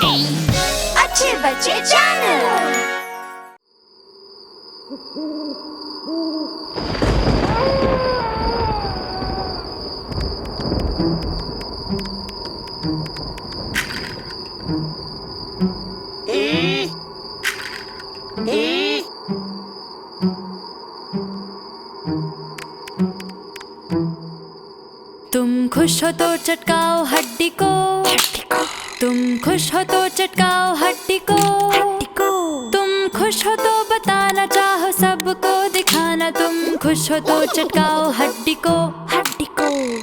अच्छे बच्चे चैनल। तुम खुश हो तो चटकाओ हड्डी को, तुम खुश हो तो चटकाओ हड्डी को, तुम खुश हो तो बताना चाहो सबको दिखाना। तुम खुश हो तो चटकाओ हड्डी को,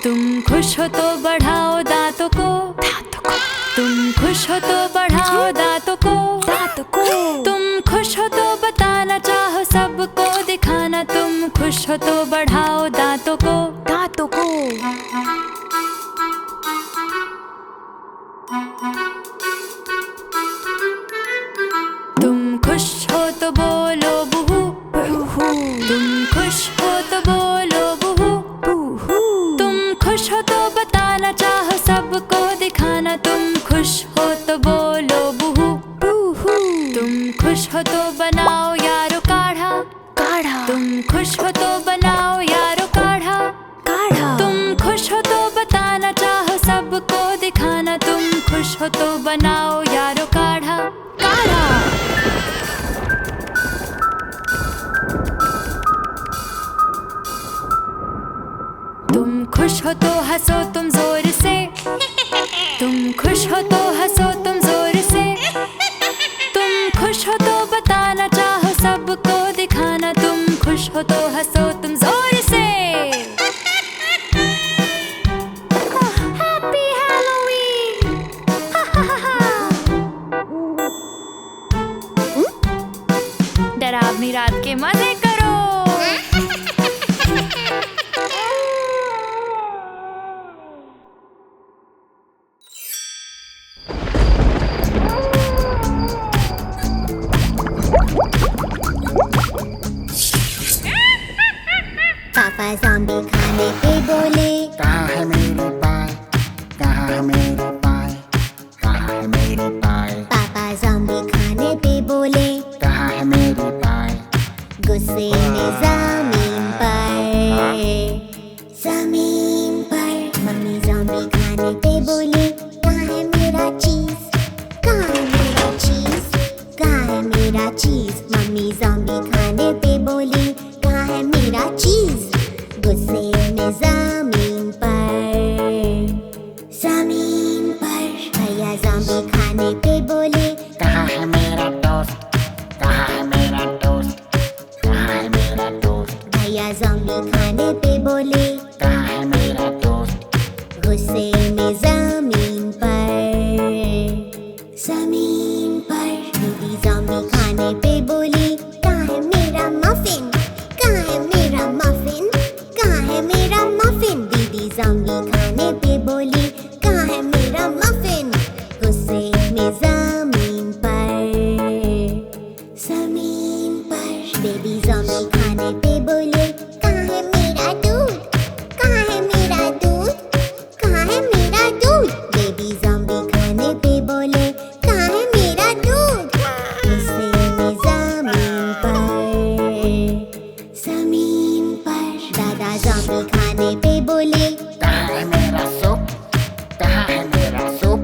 तुम खुश हो तो बढ़ाओ दांतों को, तुम खुश हो तो बढ़ाओ दांतों को, तुम खुश हो तो बताना चाहो सबको दिखाना। तुम खुश हो तो बढ़ाओ दांतों को। तुम खुश हो तो बोलो बूहू, तुम खुश हो तो बोलो बूहू, तुम खुश हो तो बताना चाहो सबको दिखाना। तुम खुश हो तो बोलो बूहू, तुम खुश हो तो बनाओ यारो काढ़ा, तुम खुश हो तो बनाओ यारो काढ़ा, तुम खुश हो तो बताना चाहो सबको दिखाना। तुम खुश हो तो बनाओ यारो काढ़ा। तुम खुश हो तो हंसो तुम जोर से, तुम खुश हो तो हंसो तुम जोर से, तुम खुश हो तो बताना चाहो सबको दिखाना। तुम खुश हो तो हंसो तुम जोर से। Happy Halloween. डरावनी रात के मजे करो। पापा ज़ॉम्बी खाने पे बोले, कहाँ है मेरी पाई, कहाँ है मेरी पाई, कहाँ है मेरी पाई। पापा ज़ॉम्बी खाने पे बोले, कहाँ है मेरी पाई। गुस्से में ज़मीन पर मम्मी ज़ॉम्बी खाने पे बोले, कहाँ है मेरा चीज़, कहाँ है मेरा चीज़, कहाँ है मेरा चीज़। मम्मी ज़ॉम्बी खाने पे बोली, कहाँ है मेरा चीज़। गुस्से में ज़मीन पर भैया ज़ॉम्बी खाने पे बोले, कहाँ है मेरा दोस्त, कहाँ है मेरा दोस्त, कहाँ है मेरा दोस्त। भैया ज़ॉम्बी खाने पे बोले, कहाँ है मेरा दोस्त। गुस्से में ज़मीन पर दीदी ज़ॉम्बी खाने पे बोली, कहाँ है मेरा मफ़िन, कहाँ है मेरा मफ़िन, कहाँ है मेरा मफ़िन। दीदी ज़ॉम्बी खाने पे बोली, कहाँ है मेरा मफ़िन। गुस्से में ज़मीन पर बेबी ज़ॉम्बी खाने पे बोले, कहाँ है मेरा दूध, कहाँ है मेरा दूध, कहाँ है मेरा दूध। बेबी ज़ॉम्बी खाने पे बोले, कहाँ है मेरा दूध। गुस्से में ज़मीन पर दादा ज़ॉम्बी खाने पे बोले, कहाँ है मेरा सूप, कहाँ है मेरा सूप,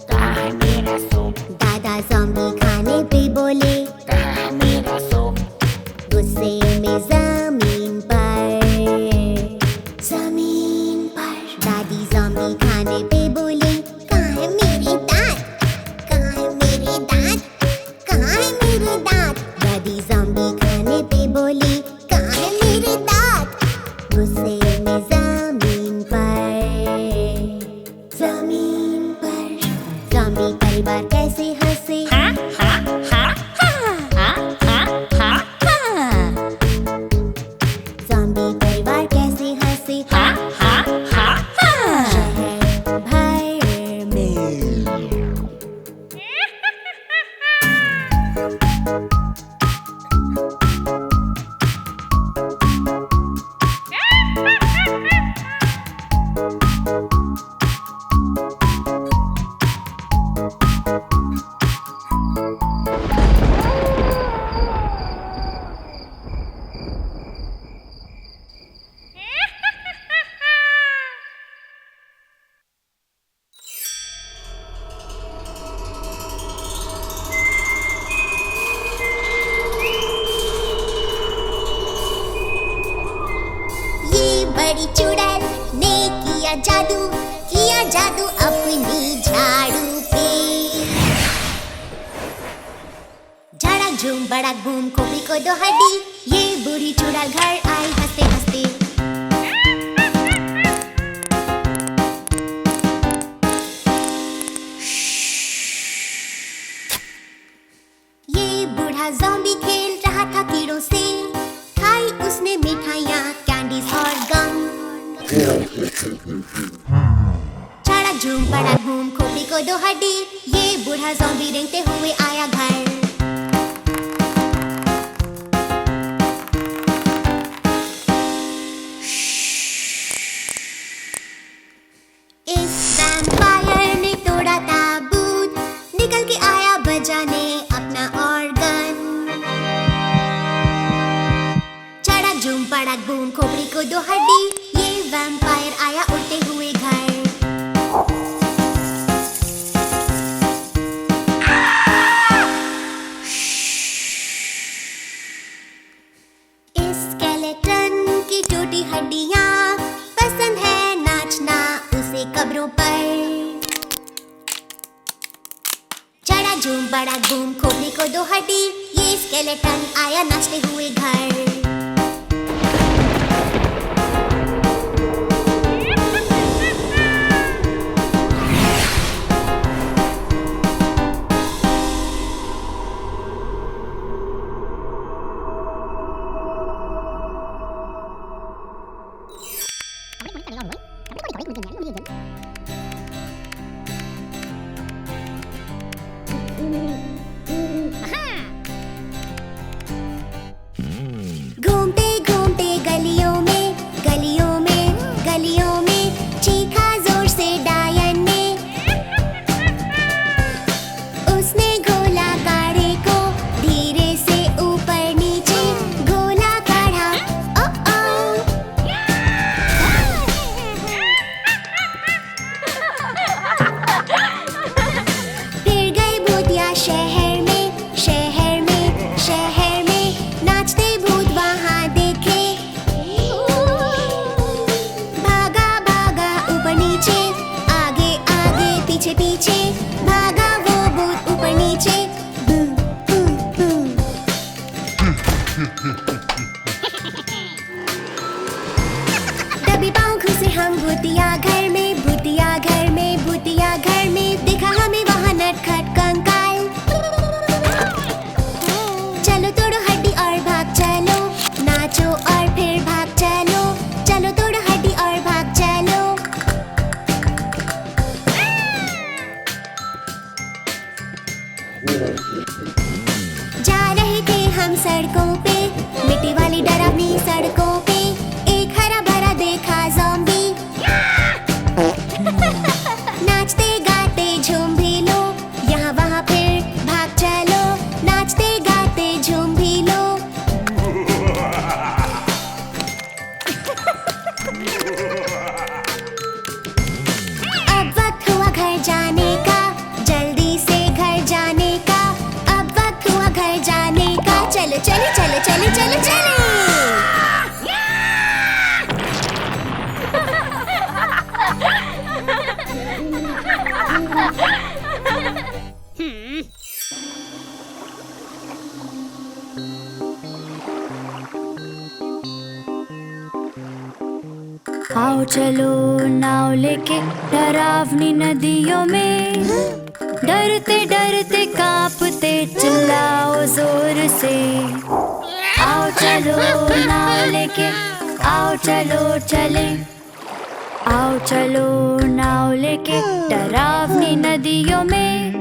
कहाँ है मेरा सूप। दादा ज़ॉम्बी खाने पे बोले, कहाँ है मेरा सूप। गुस्से में ज़मीन पर दादी ज़ॉम्बी खाने पे बोली, कहाँ है मेरे दांत, कहाँ है मेरे दांत, कहाँ है मेरे दांत। दादी ज़ॉम्बी खाने पे बोली, कहाँ है मेरे दांत। गुस्से में ज़मीन पर ज़ॉम्बी परिवार कैसे हंसे, ज़ॉम्बी परिवार कैसे हंसे। शहर भर में बड़ी चुड़ैल ने किया जादू अपनी झाड़ू पे। झाड़ा झूम बड़ा बूम खोपड़ी को दो हड्डी, ये बूढ़ी चुड़ैल घर आई हंसते हंसते। ये बूढ़ा ज़ॉम्बी खेल रहा था कीड़ों से, खाई उसने मिठाइयाँ, कैंडीज और गम। झाड़ा झूम बड़ा बूम खोपड़ी को दो हड्डी, ये बूढ़ा ज़ॉम्बी रेंगते हुए आया घर। इस वैम्पायर ने तोड़ा ताबूत, निकल के आया बजाने अपना ऑर्गन। झाड़ा झूम बड़ा बूम खोपड़ी को दो हड्डी, ये वैम्पायर आया उड़ते हुए घर। इस स्केलेटन की टूटी हड्डियाँ पसंद है नाचना उसे कब्रों पर। झाड़ा झूम बड़ा बूम खोपड़ी को दो हड्डी, ये स्केलेटन आया नाचते हुए घर। घूमते घूमते गलियों में चीखा जोर से डायन ने। उसने गोला काढ़े को धीरे से ऊपर नीचे गोला काढ़ा। फिर गए भूतिया शहर में नाचते भूत वहाँ देखे। भागा भागा ऊपर नीचे, आगे आगे पीछे पीछे, भागा वो भूत ऊपर नीचे। बू बू बू। तभी पाँव घुसे हम भूतिया घर में, देखा हमें वहाँ नटखट कंकाल। चलो तोड़ो हड्डी और भाग चलो, नाचो और फिर भाग चलो। चलो तोड़ो हड्डी और भाग चलो। जा रहे थे हम सड़कों पे, मिट्टी वाली डरावनी सड़कों पे, एक हरा भरा देखा ज़ॉम्बी। नाचते गाते झूम भी लो, यहाँ वहाँ फिर भाग चलो। नाचते गाते झूम भी लो। अब वक्त हुआ घर जाने का, जल्दी से घर जाने का। अब वक्त हुआ घर जाने का, चलो चलो चलो चलो चलो चलो। आओ चलो नाव लेके डरावनी नदियों में, डरते डरते कांपते चिल्लाओ जोर से। आओ चलो नाव लेके, आओ चलो चले। आओ चलो नाव लेके डरावनी नदियों में,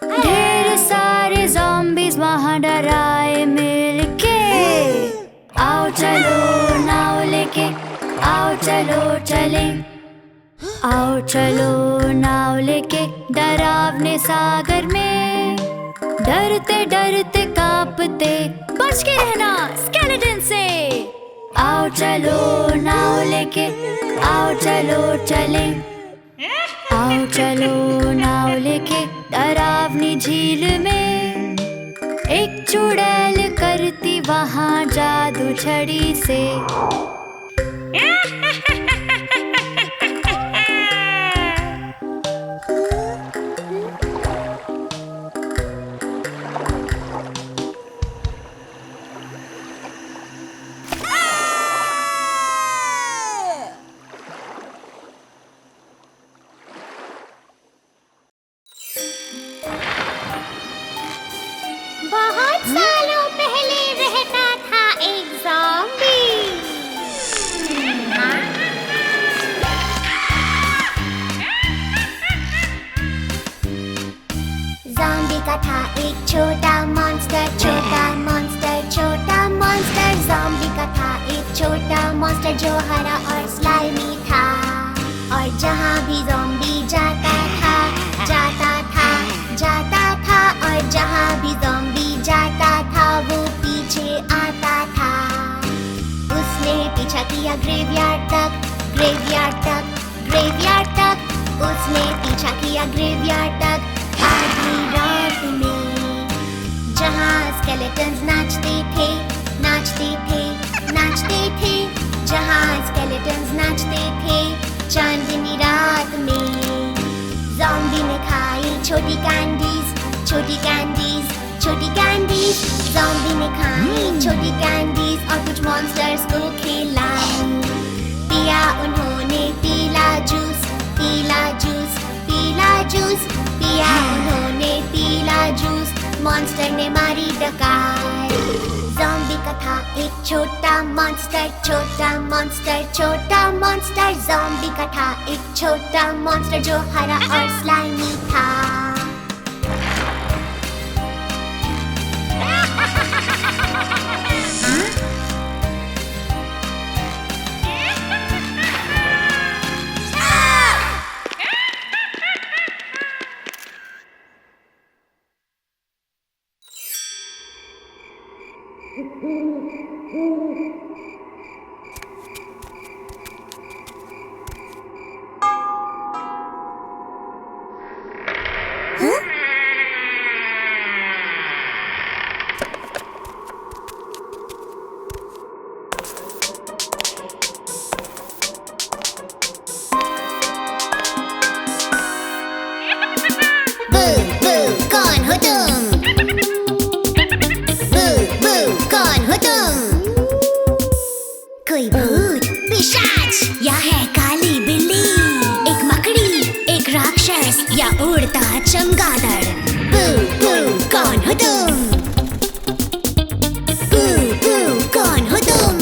ढेर सारे ज़ॉम्बीज़ वहाँ डराए मिलके। आओ चलो नाव लेके, आओ चलो चले। आओ चलो नाव लेके डरावने सागर में, डरते डरते कांपते बच के रहना स्केलेटन से। आओ चलो नाव लेके, आओ चलो चले। आओ चलो नाव लेके डरावनी झील में, एक चुड़ैल करती वहाँ जादू छड़ी से। बहुत सालों पहले रहता था एक ज़ॉम्बी। ज़ॉम्बी का था एक छोटा मॉन्स्टर, छोटा मॉन्स्टर, छोटा मॉन्स्टर। ज़ॉम्बी का था एक छोटा मॉन्स्टर जो हरा और स्लाइमी था। और जहाँ भी ज़ॉम्बी जाता था, जाता था, जाता था, और जहाँ भी ज़ॉम्बी जाता था वो पीछे आता था। उसने पीछा किया ग्रेवयार्ड तक, ग्रेवयार्ड तक, ग्रेवयार्ड तक। उसने पीछा किया ग्रेवयार्ड तक आधी रात में, जहाँ स्केलेटन्स नाचते थे, नाचते थे, नाचते थे, जहाँ स्केलेटन्स नाचते थे चांदनी रात में। ज़ॉम्बी ने खाई छोटी कैंडीज, छोटी कैंडीज, छोटी कैंडीज। ज़ॉम्बी ने खाई छोटी कैंडीज और कुछ मॉन्स्टर्स को खिलाई। पिया उन्होंने पीला जूस, पीला जूस, पीला जूस। पिया उन्होंने पीला जूस, मॉन्स्टर ने मारी डकार। ज़ॉम्बी का था एक छोटा मॉन्स्टर, छोटा मॉन्स्टर, छोटा मॉन्स्टर। ज़ॉम्बी का था एक छोटा मॉन्स्टर जो हरा और स्लाइमी था। कोई भूत, पिशाच या है काली बिल्ली, एक मकड़ी, एक राक्षस या उड़ता चमगादड़। बू बू कौन हो तुम? बू बू कौन हो तुम?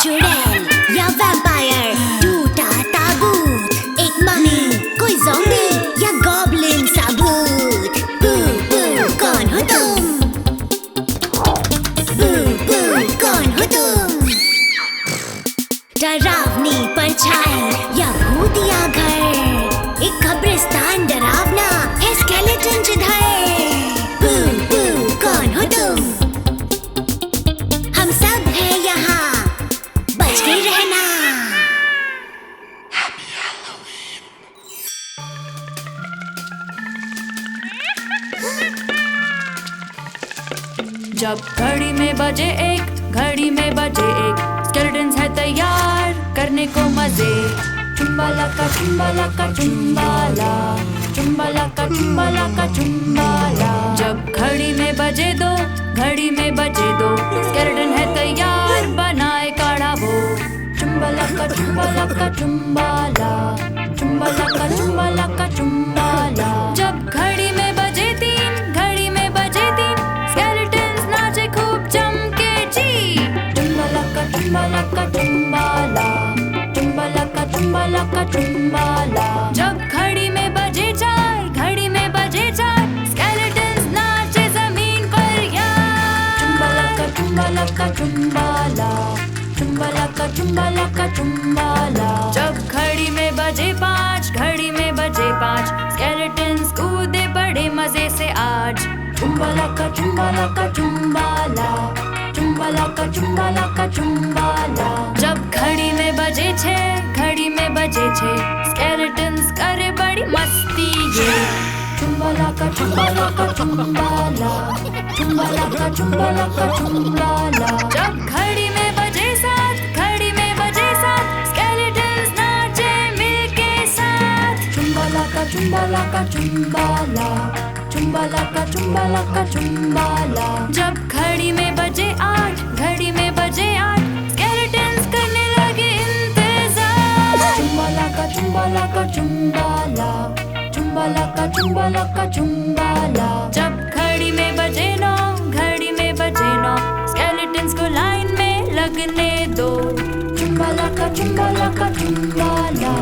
चुड़ैल या वैम्पायर, टूटा ताबूत, एक मम्मी, कोई ज़ॉम्बी या गॉब्लिन सा भूत। बू बू कौन हो तुम? बू बू कौन हो तुम? डरावनी परछाई या भूतिया घर, एक कब्रिस्तान डरावना है स्केलेटन जिधर। बू बू कौन हो तुम? हम सब हैं यहाँ, बच के रहना। जब घड़ी में बजे एक, घड़ी में बजे एक, स्केलेटन्स है तैयार करने को मजे। चुम्बाला का चुम्बाला का चुम्बाला, चुम्बाला का चुम्बाला का चुम्बाला। जब घड़ी में बजे दो, घड़ी में बजे दो, स्केलेटन है तैयार बनाए काढ़ा वो। चुम्बाला का चुम्बाला का चुम्बाला, चुम्बाला का चुम्बाला का चुम्बाला। जब घड़ी में बजे तीन, घड़ी में बजे तीन, स्केलेटन्स नाचे खूब चमके जी। चुम्बाला का चुम्बाला का चुम्बाला, चुम्बाला का चुम्बाला का चुम्बाला। जब घड़ी में बजे चार, घड़ी में बजे चार, स्केलेटन्स नाचे जमीन पर यार। चुम्बाला का चुम्बाला का चुम्बाला, चुम्बाला का चुम्बाला का चुम्बाला। जब घड़ी में बजे पाँच, घड़ी में बजे पाँच, स्केलेटन्स कूदे बड़े मजे से आज। चुम्बाला का चुम्बाला का चुम्बाला, चुम्बाला का चुम्बाला का चुम्बाला। जब घड़ी में बजे छः, घड़ी में बजे छः, स्केलेटन्स करे बड़ी मस्ती ये। चुम्बाला का चुम्बाला का चुम्बाला, चुम्बाला का चुम्बाला का चुम्बाला। जब घड़ी में बजे सात, घड़ी में बजे सात, स्केलेटन्स नाचे मिलके साथ। चुम्बाला का चुम्बाला का चुम्बाला, चुम्बाला का चुम्बाला का चुम्बाला। जब घड़ी में बजे आठ, घड़ी में बजे आठ, स्केलेटन्स करने लगे इंतजार। चुम्बाला का चुम्बाला का चुम्बाला, चुम्बाला लका चुम्बाला। जब घड़ी में बजे 9, घड़ी में बजे 9, स्केलेटन्स को लाइन में लगने दो। चुम्बाला का चुम्बाला का चुम्बाला,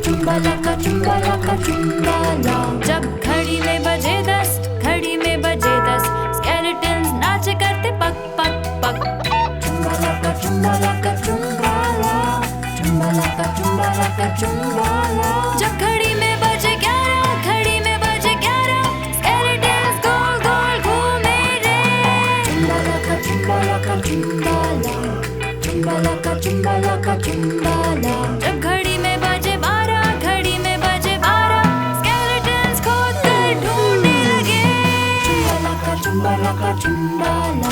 चुम्बाला का चुम्बाला का चुम्बाला। जब घड़ी में बजे 10, घड़ी में बजे 10, स्केलेटन्स नाच करते पक पक पक। चुम्बाला का चुम्बाला का चुम्बाला, चुम्बाला का चुम्बाला का चुम्बाला। जब घड़ी में बजे 11, घड़ी में बजे 11, स्केलेटन्स गोल गोल घूमे रे। चुम्बाला का चुम्बाला का चुम्बाला, चुम्बाला का चुम्बाला का चुम्बाला। जब घड़ी में बजे 12, घड़ी में बजे 12, स्केलेटन्स खोद कर ढूंढने लगे। चुम्बाला का चुम्बाला का चुम्बाला,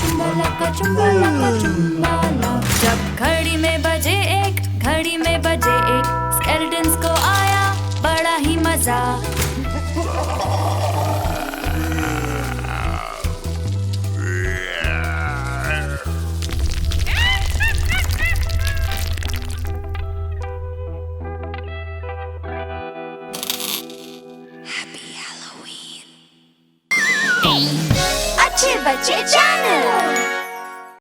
चुम्बाला का चुम्बाला का चुम्बाला। जब घड़ी में बजे 1, घड़ी में बजे 1, स्केलेटन्स को आया बड़ा ही मजा। अच्छे बच्चे चैनल।